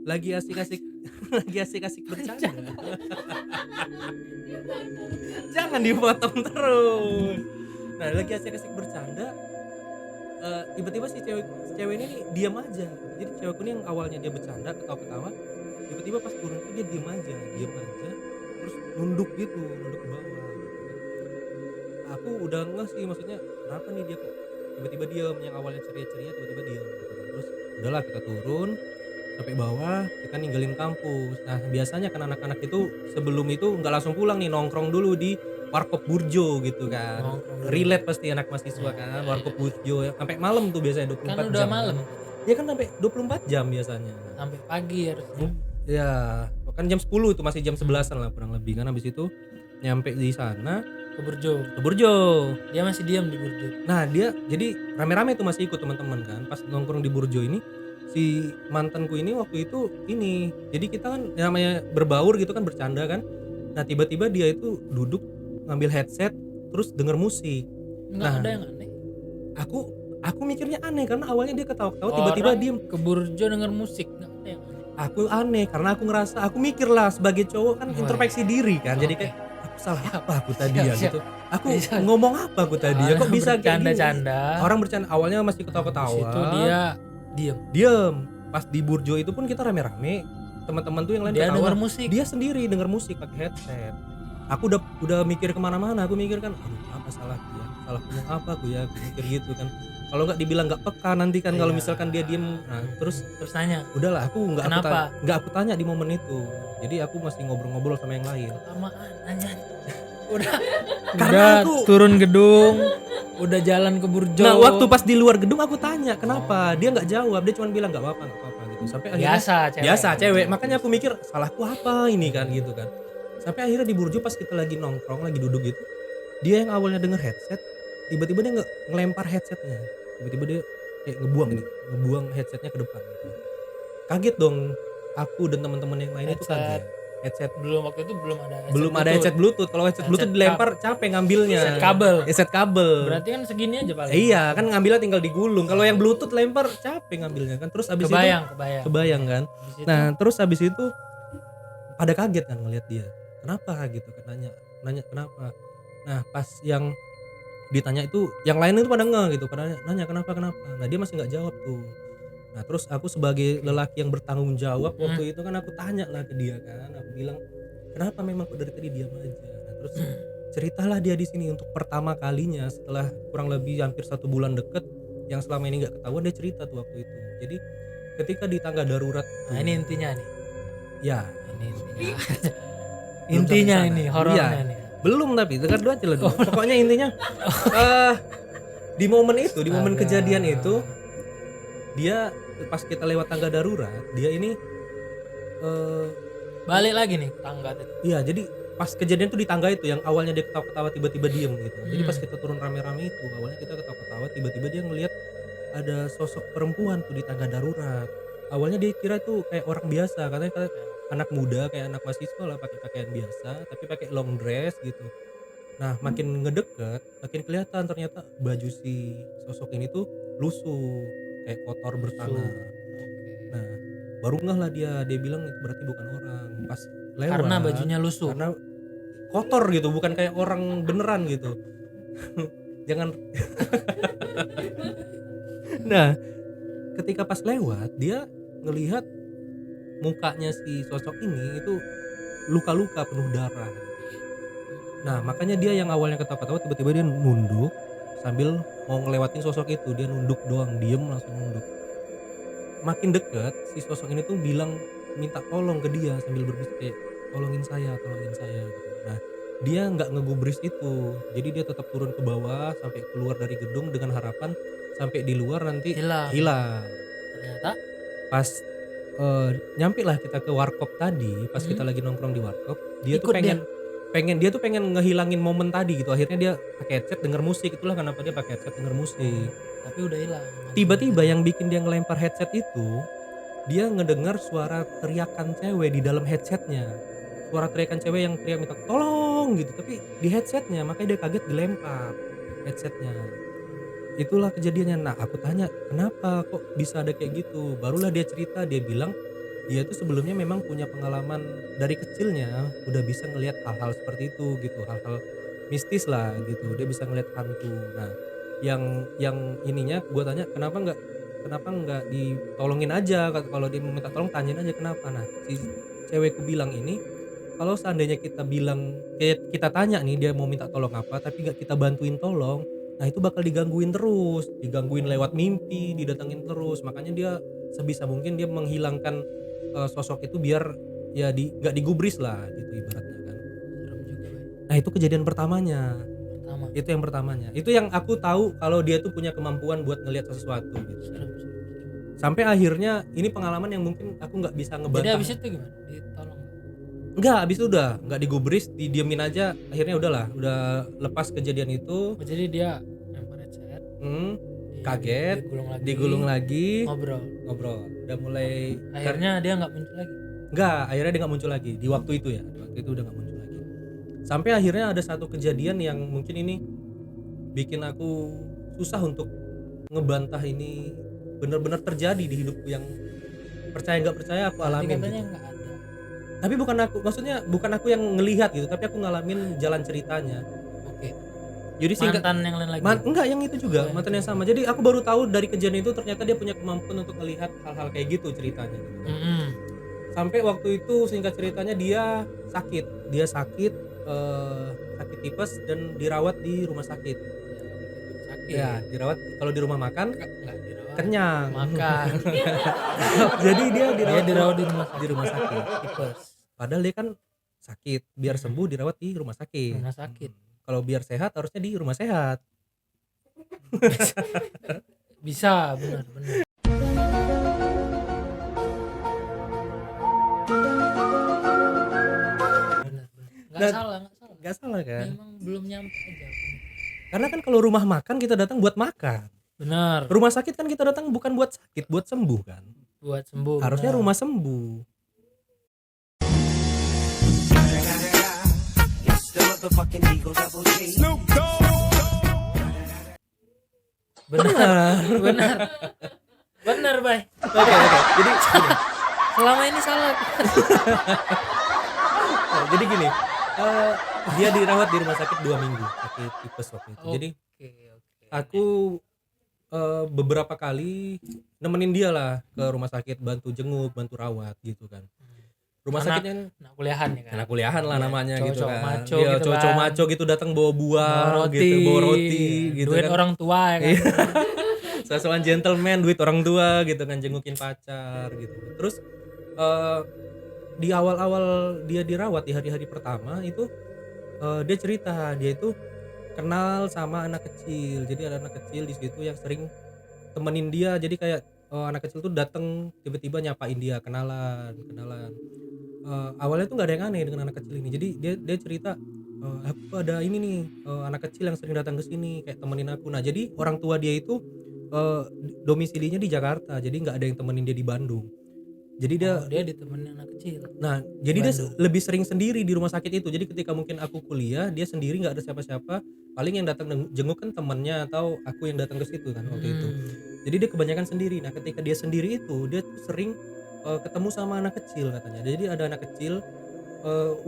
lagi asik-asik lagi asik-asik bercanda. Jangan dipotong terus. Nah, lagi asik-asik bercanda, tiba-tiba si cewek ini nih diam aja. Jadi cewekku ini yang awalnya dia bercanda ketawa-ketawa, tiba-tiba pas turun tuh dia diam aja, terus nunduk ke bawah. Gitu. Aku udah ngeh sih, maksudnya kenapa nih dia kok tiba-tiba diam, yang awalnya ceria-ceria tiba-tiba diam gitu kan. Terus udahlah kita turun sampai bawah, kita ninggalin kampus. Nah, biasanya kan anak-anak itu sebelum itu nggak langsung pulang nih, nongkrong dulu di Warkop Burjo gitu kan. Nongkrong dulu. Relate pasti anak mahasiswa kan, Warkop Burjo sampai malam tuh biasanya 24 Kan jam. udah malam. Ya kan sampai 24 jam biasanya. Sampai pagi harus. Ya, kan jam 10 itu masih jam 11-an lah kurang lebih kan. Habis itu nyampe di sana Ke Burjo. ke Burjo. Dia masih diam di Burjo. Nah, dia jadi rame-rame tuh masih ikut teman-teman kan. Pas nongkrong di Burjo ini si mantanku ini waktu itu ini. Jadi kita kan namanya berbaur gitu kan, bercanda kan. Nah, tiba-tiba dia itu duduk ngambil headset terus denger musik. Enggak Nah. ada yang aneh. Aku mikirnya aneh karena awalnya dia ketawa-ketawa tiba-tiba Orang diem. ke Burjo denger musik. Enggak ada yang aneh. Aku aneh karena aku mikir lah sebagai cowok kan Wah. introspeksi diri kan. Jadi Oke. kayak aku salah Siap. apa aku tadi Siap, ya siap. gitu. Aku Bisa. ngomong apa aku tadi ya, kok bisa kayak gini? bercanda-canda. Orang bercanda awalnya masih Habis ketawa-ketawa. itu dia diem. Diem. Pas di Burjo itu pun kita rame-rame. Teman-teman tuh yang lain Dia ketawa. denger musik. Dia sendiri denger musik pakai headset. Aku udah mikir kemana-mana. Aku mikir kan, aduh apa salahku ya? Salah ngomong apa aku ya? Aku mikir gitu kan. Kalau nggak dibilang nggak peka nanti kan kalau Iya. misalkan dia diem. Nah, terus Terus nanya, udahlah aku Kenapa? nggak aku tanya di momen itu. Jadi aku masih ngobrol-ngobrol sama yang lain. kelamaan nanya. Udah Karena udah aku- turun gedung, udah jalan ke Burjo. Nah, waktu pas di luar gedung aku tanya kenapa, dia nggak jawab, dia cuma bilang nggak apa-apa gitu. Sampai akhirnya biasa cewek. Makanya aku mikir salahku apa ini kan gitu kan. Sampai akhirnya di Burjo pas kita lagi nongkrong, lagi duduk gitu, dia yang awalnya denger headset, tiba-tiba dia ngelempar headsetnya. Tiba-tiba dia kayak ngebuang headsetnya ke depan gitu. Kaget dong aku dan teman-teman yang lain itu kaget. Headset Waktu itu belum ada ada headset Bluetooth. Kalau headset Bluetooth Headset dilempar capek ngambilnya. Headset kabel. Headset kabel. Berarti kan segini aja paling. Iya, kan ngambilnya tinggal digulung. Kalau yang Bluetooth lempar capek ngambilnya kan. Terus abis Kebayang. itu kebayang kan. Habis itu, Nah, terus abis itu pada kaget kan ngelihat dia. Kenapa gitu kan, nanya kenapa. Nah, pas yang ditanya itu yang lain itu pada nggak gitu, pada nanya kenapa. Nah, dia masih nggak jawab tuh. Nah terus aku sebagai lelaki yang bertanggung jawab waktu itu kan aku tanya lah ke dia kan, aku bilang kenapa memang kok dari tadi diam aja. Nah terus ceritalah dia di sini untuk pertama kalinya setelah kurang lebih hampir 1 bulan deket, yang selama ini nggak ketahuan, dia cerita tuh waktu itu. Jadi ketika di tangga darurat Nah, ini intinya nih. ya Ini intinya. Belum Intinya sampai sana. ini horornya Iya. nih. belum, tapi dengar dulu aja lah dulu. Pokoknya intinya di momen itu, di momen Astaga. kejadian itu, dia pas kita lewat tangga darurat, dia ini Balik lagi nih ke tangga tadi. iya, jadi pas kejadian tuh di tangga itu yang awalnya dia ketawa-ketawa tiba-tiba diem gitu. Jadi pas kita turun rame-rame itu, awalnya kita ketawa-ketawa, tiba-tiba dia ngelihat ada sosok perempuan tuh di tangga darurat. Awalnya dia kira tuh kayak orang biasa, katanya kayak anak muda, kayak anak mahasiswa lah, pakai pakaian biasa tapi pakai long dress gitu. Nah makin ngedeket makin kelihatan ternyata baju si sosok ini tuh lusuh, kayak kotor bertanah. Nah baru ngeh lah dia bilang itu berarti bukan orang pas lewat, Karena bajunya lusuh. karena kotor gitu, bukan kayak orang beneran gitu. Jangan. Nah ketika pas lewat dia ngelihat mukanya si sosok ini itu luka-luka penuh darah. Nah makanya dia yang awalnya ketawa-ketawa tiba-tiba dia nunduk sambil mau ngelewatin sosok itu, dia nunduk doang, diem langsung nunduk. Makin deket si sosok ini tuh bilang minta tolong ke dia sambil berbisik kayak tolongin saya gitu. Nah dia nggak ngegubris itu, jadi dia tetap turun ke bawah sampai keluar dari gedung dengan harapan sampai di luar nanti hilang. Ternyata Pas nyampe lah kita ke warkop tadi, pas kita lagi nongkrong di warkop, dia tuh Ikut dia tuh pengen ngehilangin momen tadi gitu. Akhirnya dia pakai headset denger musik, itulah kenapa dia pakai headset denger musik. tapi udah hilang. Tiba-tiba yang bikin dia ngelempar headset itu, dia ngedengar suara teriakan cewek di dalam headsetnya. Suara teriakan cewek yang teriak minta tolong gitu, tapi di headsetnya, makanya dia kaget dilempar headsetnya. Itulah kejadiannya. Nah aku tanya kenapa kok bisa ada kayak gitu, barulah dia cerita, dia bilang dia tuh sebelumnya memang punya pengalaman dari kecilnya udah bisa ngelihat hal-hal seperti itu gitu, hal-hal mistis lah gitu, dia bisa ngelihat hantu. Nah yang ininya gue tanya kenapa nggak ditolongin aja, kalau dia minta tolong tanyain aja kenapa. Nah si cewekku bilang ini kalau seandainya kita bilang kayak kita tanya nih dia mau minta tolong apa tapi nggak kita bantuin tolong, nah itu bakal digangguin terus, digangguin lewat mimpi, didatengin terus. Makanya dia sebisa mungkin dia menghilangkan sosok itu biar ya nggak digubris lah gitu ibaratnya kan. Serem juga, Bay. Nah itu kejadian pertamanya. Pertama. Itu yang pertamanya. Itu yang aku tahu kalau dia tuh punya kemampuan buat ngelihat sesuatu gitu. Serem. Sampai akhirnya ini pengalaman yang mungkin aku nggak bisa Jadi ngebantah. abis itu gimana? Ditolong. Enggak, abis itu udah nggak digubris, didiemin aja. Akhirnya udahlah, udah lepas kejadian itu. Oh, jadi dia lempar headset. Kaget, digulung lagi. digulung lagi, ngobrol. Udah mulai Akhirnya dia nggak muncul lagi. enggak, akhirnya dia nggak muncul lagi di waktu itu ya. Di waktu itu udah nggak muncul lagi. Sampai akhirnya ada satu kejadian yang mungkin ini bikin aku susah untuk ngebantah ini benar-benar terjadi di hidupku, yang percaya nggak percaya aku alamin Katanya gitu. nggak ada. Tapi bukan aku, maksudnya bukan aku yang ngelihat gitu, tapi aku ngalamin jalan ceritanya. Oke. Jadi singkat Mantan yang lain lagi. enggak, yang itu juga, Oh, mantan yang sama. Jadi aku baru tahu dari kejadian itu ternyata dia punya kemampuan untuk melihat hal-hal kayak gitu ceritanya gitu. Mm-mm. Sampai waktu itu singkat ceritanya dia sakit tipes dan dirawat di rumah sakit. Sakit. Ya, dirawat, kalau di rumah makan Nggak dirawat. kenyang. Makan. Jadi dia Dia dirawat di rumah di sakit. rumah sakit. Tipes. Padahal dia kan sakit, biar sembuh dirawat di rumah sakit. Rumah sakit. Kalau biar sehat harusnya di rumah sehat. Bisa, benar. Benar. Nggak Dan- salah. Gak salah kan? Memang belum nyampe aja. Karena kan kalau rumah makan kita datang buat makan. Benar. Rumah sakit kan kita datang bukan buat sakit, buat sembuh kan. Buat sembuh. Harusnya benar. rumah sembuh. Benar. Benar. Benar, Bay. Oke. Jadi Selama ini salah. jadi gini, dia dirawat di rumah sakit 2 minggu sakit tipes waktu itu. Jadi Oke. aku beberapa kali nemenin dia lah ke rumah sakit, bantu jenguk, bantu rawat gitu kan. Rumah Anak- sakitnya Anak kuliahan ya kan. anak kuliahan lah Iya, namanya gitu cowok-cowok kan. maco Iya, gitu cowok-cowok kan. maco gitu datang bawa buah Bawa gitu, bawa roti gitu duit kan. orang tua ya kan. Iya. Soal gentleman, duit orang tua gitu kan, jengukin pacar gitu. Terus eh, di awal-awal dia dirawat di hari-hari pertama itu dia cerita dia itu kenal sama anak kecil. Jadi ada anak kecil di situ yang sering temenin dia. Jadi kayak anak kecil tuh datang tiba-tiba nyapain dia, kenalan. Awalnya tuh nggak ada yang aneh dengan anak kecil ini. Jadi dia cerita aku ada ini nih anak kecil yang sering datang ke sini kayak temenin aku. Nah jadi orang tua dia itu domisilinya di Jakarta. Jadi nggak ada yang temenin dia di Bandung. Jadi dia Oh, dia ditemenin anak kecil. Nah, jadi dia Bandung. lebih sering sendiri di rumah sakit itu. Jadi ketika mungkin aku kuliah, dia sendiri nggak ada siapa-siapa. Paling yang datang jenguk kan temannya atau aku yang datang ke situ kan waktu itu. Jadi dia kebanyakan sendiri. Nah, ketika dia sendiri itu, dia tuh sering ketemu sama anak kecil katanya. Jadi ada anak kecil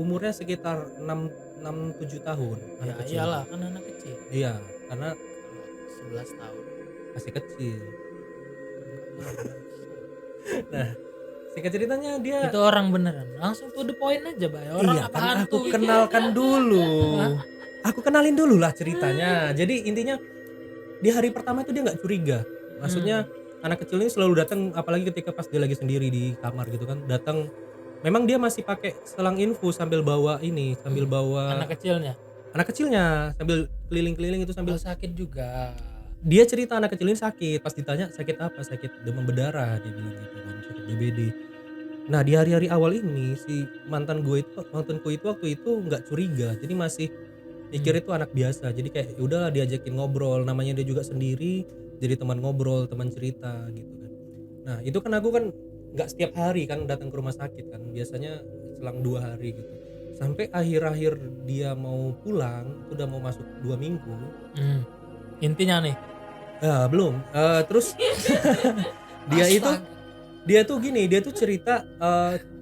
umurnya sekitar 6 7 tahun. Ya Anak kecil. iyalah kan anak kecil. Iya, karena Kalau 11 tahun. masih kecil. Nah, singkat ceritanya dia Itu orang beneran. Langsung to the point aja, Bay. Orang iya apa kan hantu aku gitu. kenalkan dulu. Aku kenalin dulu lah ceritanya. Jadi intinya di hari pertama itu dia nggak curiga. Maksudnya anak kecil ini selalu datang, apalagi ketika pas dia lagi sendiri di kamar gitu kan. Datang. Memang dia masih pakai selang infus sambil bawa ini, sambil bawa Anak kecilnya. anak kecilnya sambil keliling-keliling itu sambil. Sambil sakit juga. Dia cerita anak kecil ini sakit. Pas ditanya sakit apa? Sakit demam berdarah dia bilang gitu kan, sakit DBD. Nah di hari-hari awal ini si mantanku itu waktu itu nggak curiga, jadi masih mikir itu anak biasa. Jadi kayak ya udahlah diajakin ngobrol, namanya dia juga sendiri, jadi teman ngobrol, teman cerita gitu kan. Nah itu kan aku kan nggak setiap hari kan datang ke rumah sakit kan, biasanya selang 2 hari gitu. Sampai akhir-akhir dia mau pulang, itu udah mau masuk 2 minggu. Intinya nih. Belum. Terus dia itu dia tuh gini, dia tuh cerita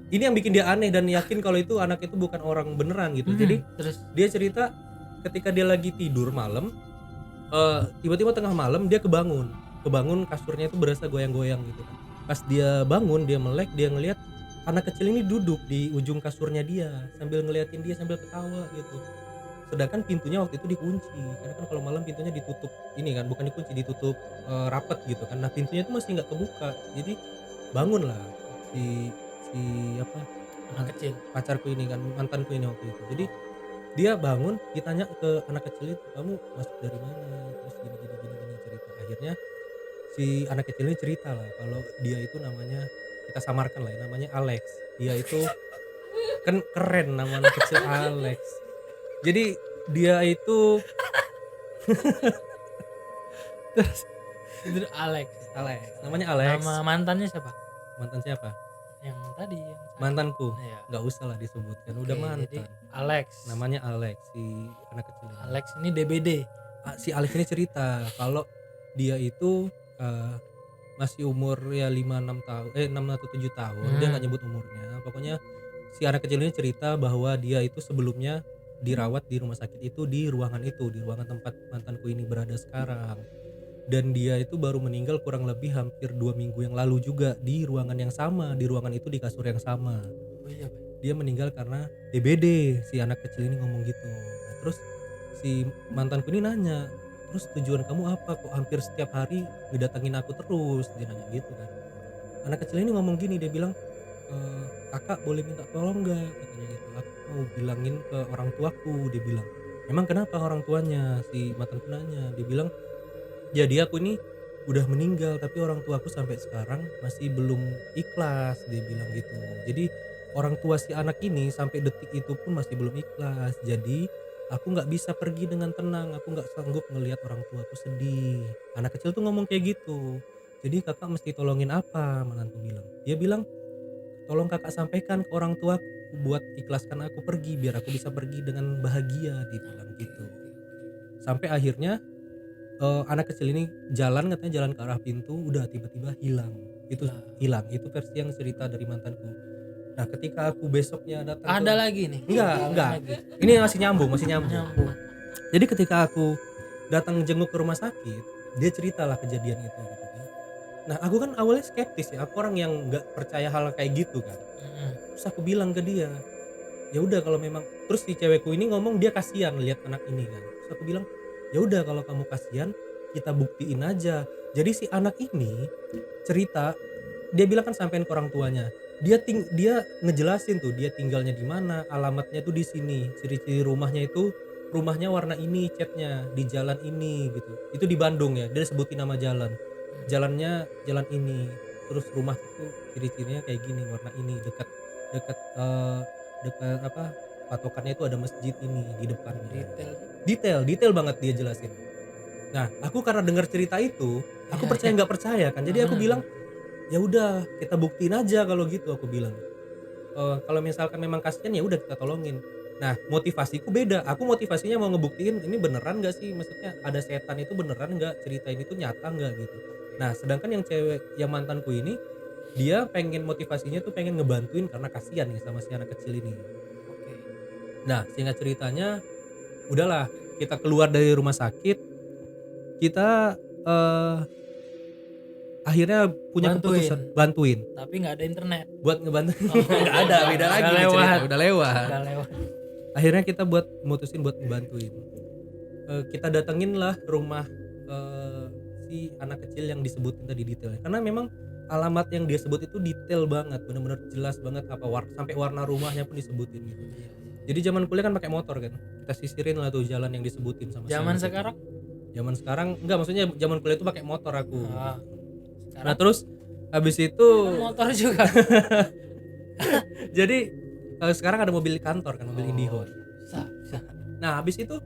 ini yang bikin dia aneh dan yakin kalau itu anak itu bukan orang beneran gitu. Jadi terus dia cerita ketika dia lagi tidur malam, tiba-tiba tengah malam dia kebangun kasurnya itu berasa goyang-goyang gitu kan. Pas dia bangun, dia melek, dia ngelihat anak kecil ini duduk di ujung kasurnya dia sambil ngeliatin dia sambil ketawa gitu. Sedangkan pintunya waktu itu dikunci, karena kan kalau malam pintunya ditutup ini kan, bukan dikunci, ditutup rapet gitu kan. Nah pintunya itu masih nggak kebuka, jadi bangunlah si apa anak kecil. pacarku ini kan, mantanku ini waktu itu. Jadi dia bangun, ditanya ke anak kecil itu, kamu masuk dari mana, terus gini cerita. Akhirnya si anak kecil ini cerita lah kalau dia itu namanya, kita samarkan lah ya, namanya Alex. Dia itu kan keren nama anak kecil Alex. Jadi dia itu Itu Alex. namanya Alex. Nama mantannya siapa? Mantan siapa? Yang tadi yang Mantanku. Iya. Nggak usah lah disebutkan, udah Oke, mantan. Jadi Alex. Namanya Alex, si anak kecil ini. Alex ini DBD. Si Alex ini cerita kalau dia itu masih umur ya 5-6 tahun, 6 atau 7 tahun. Dia nggak nyebut umurnya. Pokoknya si anak kecil ini cerita bahwa dia itu sebelumnya dirawat di rumah sakit itu, di ruangan tempat mantanku ini berada sekarang. Dan dia itu baru meninggal kurang lebih hampir 2 minggu yang lalu juga di ruangan yang sama, di ruangan itu di kasur yang sama. Oh iya, Pak. Dia meninggal karena DBD, si anak kecil ini ngomong gitu. Nah, terus si mantanku ini nanya, terus tujuan kamu apa, kok hampir setiap hari ngedatengin aku terus, dia nanya gitu kan. Anak kecil ini ngomong gini, dia bilang, kakak boleh minta tolong gak, katanya gitu. Aku mau bilangin ke orang tuaku, dia bilang. Emang kenapa orang tuanya, si mantanku nanya. Dia bilang, jadi aku ini udah meninggal tapi orang tuaku sampai sekarang masih belum ikhlas, dia bilang gitu. Jadi orang tua si anak ini sampai detik itu pun masih belum ikhlas. Jadi aku nggak bisa pergi dengan tenang, aku nggak sanggup ngelihat orang tuaku sedih. Anak kecil tuh ngomong kayak gitu. Jadi kakak mesti tolongin apa, mantanku bilang. Dia bilang, tolong kakak sampaikan ke orang tuaku buat ikhlaskan aku pergi biar aku bisa pergi dengan bahagia, dia bilang gitu. Sampai akhirnya anak kecil ini katanya jalan ke arah pintu, udah tiba-tiba hilang. Itu hilang, itu versi yang cerita dari mantanku. Nah ketika aku besoknya datang Ada lagi nih. enggak Lagi. ini masih nyambung. Nyambung. Jadi ketika aku datang jenguk ke rumah sakit, dia ceritalah kejadian itu gitu kan. Nah aku kan awalnya skeptis ya, aku orang yang nggak percaya hal kayak gitu kan. Terus aku bilang ke dia, ya udah kalau memang, terus si cewekku ini ngomong dia kasihan lihat anak ini kan. Terus aku bilang, ya udah kalau kamu kasihan kita buktiin aja. Jadi si anak ini cerita, dia bilang kan sampein ke orang tuanya, dia ngejelasin tuh dia tinggalnya di mana, alamatnya tuh di sini, ciri-ciri rumahnya itu rumahnya warna ini, catnya di jalan ini gitu. Itu di Bandung ya, dia sebutin nama jalannya jalan ini, terus rumah itu ciri-cirinya kayak gini, warna ini, dekat dekat dekat apa, patokannya itu ada masjid ini di depannya. Detail banget dia jelasin. Nah aku karena dengar cerita itu, aku percaya nggak percaya kan, jadi aku bilang ya udah kita buktiin aja kalau gitu, aku bilang. Kalau misalkan memang kasihan ya udah kita tolongin. Nah motivasiku beda, aku motivasinya mau ngebuktiin ini beneran gak sih, maksudnya ada setan itu beneran gak, cerita ini tuh nyata gak gitu. Nah sedangkan yang cewek, yang mantanku ini, dia pengen motivasinya tuh pengen ngebantuin karena kasihan nih sama si anak kecil ini. Nah singkat ceritanya, udahlah kita keluar dari rumah sakit, kita akhirnya punya keputusan bantuin Tapi nggak ada internet. buat ngebantu. Nggak ada, beda lagi nih lewat. cerita, udah lewat. Udah lewat. Akhirnya kita mutusin buat ngebantuin. Kita datengin lah rumah si anak kecil yang disebutin tadi detailnya, karena memang alamat yang dia sebut itu detail banget, bener-bener jelas banget, apa sampai warna rumahnya pun disebutin gitu. Jadi zaman kuliah kan pakai motor kan, kita sisirin lah tuh jalan yang disebutin sama Zaman si anak sekarang? itu. Zaman sekarang enggak, maksudnya zaman kuliah itu pakai motor aku. Ah, Nah terus habis itu motor juga. jadi sekarang ada mobil kantor kan, mobil Indihome. Bisa. Nah habis itu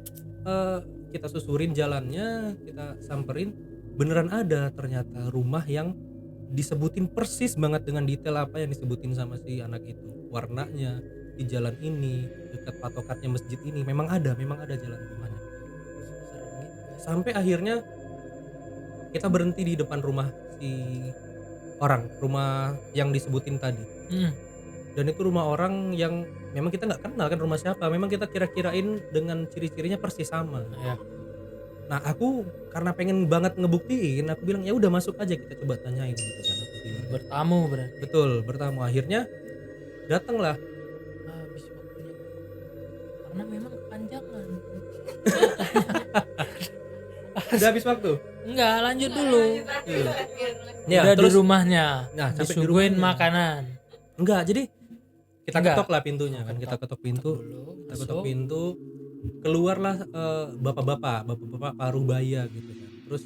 kita susurin jalannya, kita samperin, beneran ada ternyata rumah yang disebutin persis banget dengan detail apa yang disebutin sama si anak itu, warnanya di jalan ini, dekat patokannya masjid ini, memang ada jalan rumahnya. Sampai akhirnya kita berhenti di depan rumah si rumah yang disebutin tadi. Dan itu rumah orang yang memang kita nggak kenal kan rumah siapa, memang kita kira-kirain dengan ciri-cirinya persis sama. Ya. Nah aku karena pengen banget ngebuktiin, aku bilang ya udah masuk aja, kita coba tanyain gitu kan, aku bilang. Bertamu berarti. Betul, bertamu. Akhirnya datanglah. Habis waktunya. Karena memang kepanjangan. Udah habis waktu. Enggak, lanjut dulu. Ya, Udah terus di rumahnya. Nah, sampai di disuguhin rumahnya. makanan. enggak, jadi kita Enggak. ketok lah pintunya kan, kita ketok pintu. Kita ketok pintu, keluarlah bapak-bapak paruh baya gitu kan. Terus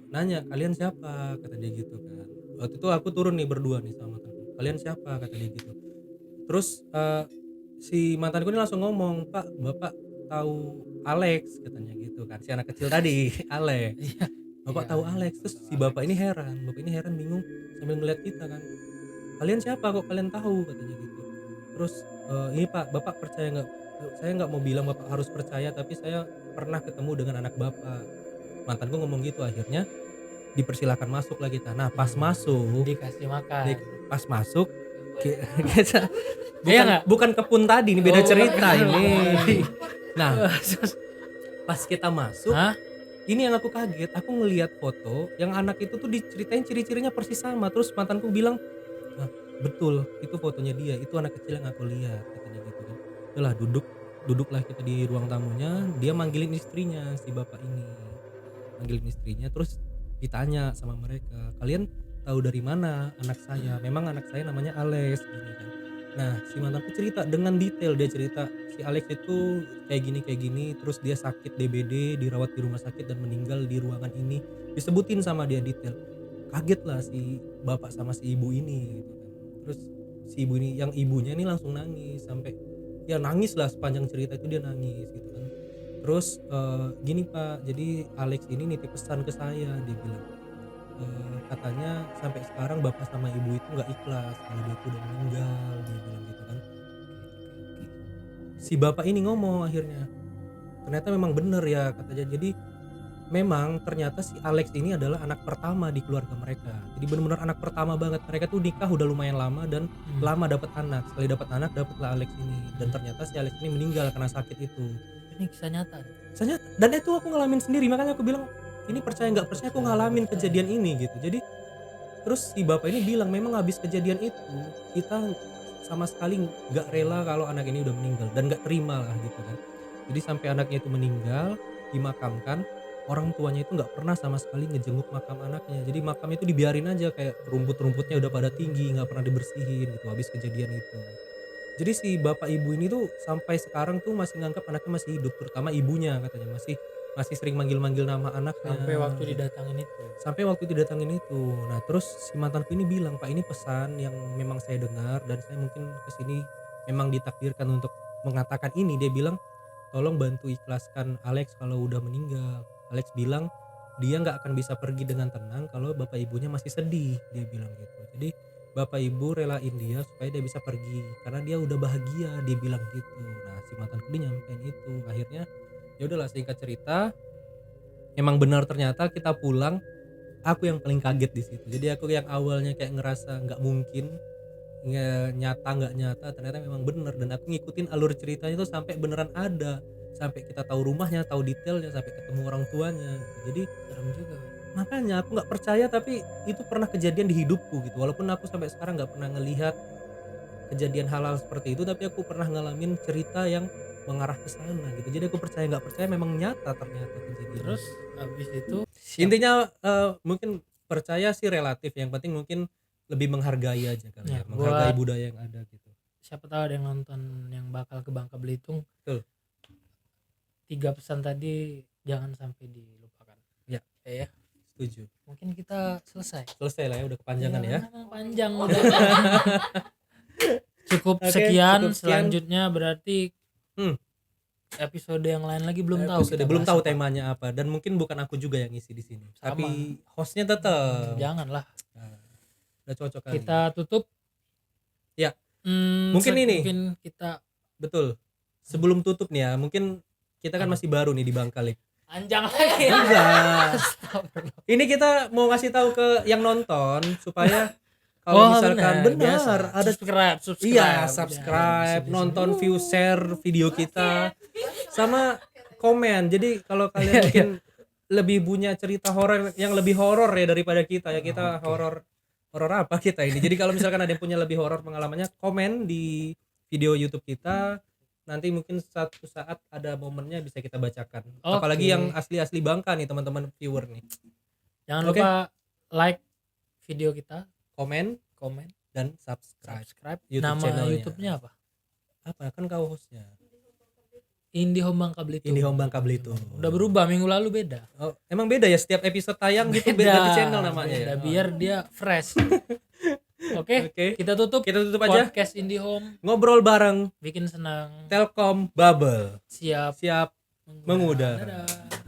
nanya, kalian siapa, kata dia gitu kan. Waktu itu aku turun nih berdua nih sama mantanku, kalian siapa, kata dia gitu. Terus si mantanku ini langsung ngomong, pak, bapak tahu Alex, katanya gitu kan, si anak kecil tadi. Alex, bapak tahu Alex. Terus si bapak ini heran bingung sambil ngeliat kita kan, kalian siapa kok kalian tahu, katanya gitu. Terus ini pak, bapak percaya nggak, saya nggak mau bilang bapak harus percaya, tapi saya pernah ketemu dengan anak bapak. Mantanku ngomong gitu. Akhirnya dipersilakan masuk lah kita. Nah pas masuk, Dikasih makan. pas masuk kita Iya nggak? bukan kebun tadi, ini beda Oh. cerita ini. Nah pas kita masuk, Hah? ini yang aku kaget, aku ngelihat foto yang anak itu tuh diceritain ciri-cirinya persis sama. Terus mantanku bilang, "Ah, betul itu fotonya dia, itu anak kecil yang aku lihat," katanya gitu kan. Udahlah, duduklah kita di ruang tamunya. Dia manggilin istrinya, si bapak ini manggilin istrinya, terus ditanya sama mereka, kalian tahu dari mana anak saya? Memang anak saya namanya Alex, gini kan. Nah si mantanku cerita dengan detail, dia cerita si Alex itu kayak gini, terus dia sakit DBD, dirawat di rumah sakit dan meninggal di ruangan ini, disebutin sama dia detail. Kaget lah si bapak sama si ibu ini gitu kan. Terus si ibu ini, yang ibunya ini langsung nangis, sampai ya nangis lah sepanjang cerita itu, dia nangis gitu kan. Terus gini pak, jadi Alex ini nitip pesan ke saya, dia bilang katanya sampai sekarang bapak sama ibu itu nggak ikhlas kalau dia tuh udah meninggal, dia bilang gitu kan. Si bapak ini ngomong akhirnya, ternyata memang bener ya katanya. Jadi memang ternyata si Alex ini adalah anak pertama di keluarga mereka. Jadi benar-benar anak pertama banget. Mereka tuh nikah udah lumayan lama dan lama dapat anak. Sekali dapat anak dapatlah Alex ini. Dan ternyata si Alex ini meninggal karena sakit itu. Ini kisah nyata. Misalnya, dan itu aku ngalamin sendiri, makanya aku bilang ini percaya nggak percaya aku ngalamin kejadian ini gitu. Jadi terus si bapak ini bilang memang habis kejadian itu kita sama sekali nggak rela kalau anak ini udah meninggal dan nggak terima lah gitu kan. Jadi sampai anaknya itu meninggal dimakamkan, orang tuanya itu nggak pernah sama sekali ngejenguk makam anaknya. Jadi makam itu dibiarin aja, kayak rumput-rumputnya udah pada tinggi, nggak pernah dibersihin gitu habis kejadian itu. Jadi si bapak ibu ini tuh sampai sekarang tuh masih nganggap anaknya masih hidup, terutama ibunya katanya masih masih sering manggil-manggil nama anaknya. Sampai waktu didatangin itu. Sampai waktu didatangin itu. Nah terus si mantanku ini bilang, Pak ini pesan yang memang saya dengar dan saya mungkin kesini memang ditakdirkan untuk mengatakan ini. Dia bilang tolong bantu ikhlaskan Alex kalau udah meninggal. Alex bilang dia nggak akan bisa pergi dengan tenang kalau bapak ibunya masih sedih, dia bilang gitu. Jadi bapak ibu relain dia supaya dia bisa pergi karena dia udah bahagia, dia bilang gitu. Nah si mantanku dia nyampein itu. Akhirnya ya udahlah, singkat cerita emang benar ternyata kita pulang, aku yang paling kaget di situ. Jadi aku yang awalnya kayak ngerasa nggak mungkin, nggak nyata, ternyata memang benar. Dan aku ngikutin alur ceritanya itu sampai beneran ada, sampai kita tahu rumahnya, tahu detailnya, sampai ketemu orang tuanya gitu. Jadi Serem juga. makanya aku nggak percaya, tapi itu pernah kejadian di hidupku gitu. Walaupun aku sampai sekarang nggak pernah ngelihat kejadian hal-hal seperti itu, tapi aku pernah ngalamin cerita yang mengarah ke sana gitu. Jadi aku percaya nggak percaya memang nyata ternyata kejadian. Terus habis itu Intinya mungkin percaya sih relatif, yang penting mungkin lebih menghargai aja kali ya, Ya, menghargai buat- budaya yang ada gitu. siapa tahu ada yang nonton yang bakal ke Bangka Belitung. Betul. 3 pesan tadi jangan sampai dilupakan. Ya. Ya. Setuju. Mungkin kita selesai. Selesai lah ya, udah kepanjangan ya. Memang panjang udah. Cukup Oke, sekian. cukup sekian. Selanjutnya berarti episode yang lain lagi belum tahu. Episode kita belum bahas tahu apa. temanya apa, dan mungkin bukan aku juga yang ngisi di sini. Sama. Tapi hostnya tetap. Janganlah. Nah, udah cocok kali. Kita tutup. Ya. Mungkin ini. Mungkin kita Betul. Sebelum tutup nih ya, mungkin kita kan masih baru nih di Bangkalik. panjang lagi. Enggak. Ini kita mau ngasih tahu ke yang nonton supaya kalau misalkan benar ada subscribe. iya, Ya, subscribe, bisa. nonton, view, share video kita sama komen. Jadi kalau kalian mungkin lebih punya cerita horor yang lebih horor ya daripada kita ya, kita horor apa kita ini. Jadi kalau misalkan ada yang punya lebih horor pengalamannya, komen di video YouTube kita. Nanti mungkin suatu saat ada momennya bisa kita bacakan. Oke. Apalagi yang asli-asli Bangka nih teman-teman viewer nih. Jangan Oke. lupa like video kita, Komen komen, dan subscribe. subscribe. YouTube Nama channelnya. YouTube-nya apa? Apa kan kau hostnya? IndiHome Bangka Belitung. IndiHome Bangka Belitung. Udah berubah, minggu lalu beda. Oh, emang beda ya, setiap episode tayang gitu beda di channel namanya ya. beda, biar dia fresh. Oke, Oke. kita tutup Kita tutup aja. podcast IndiHome, Ngobrol bareng bikin senang. Telkom Bubble. Siap Siap mengudara. Dadah.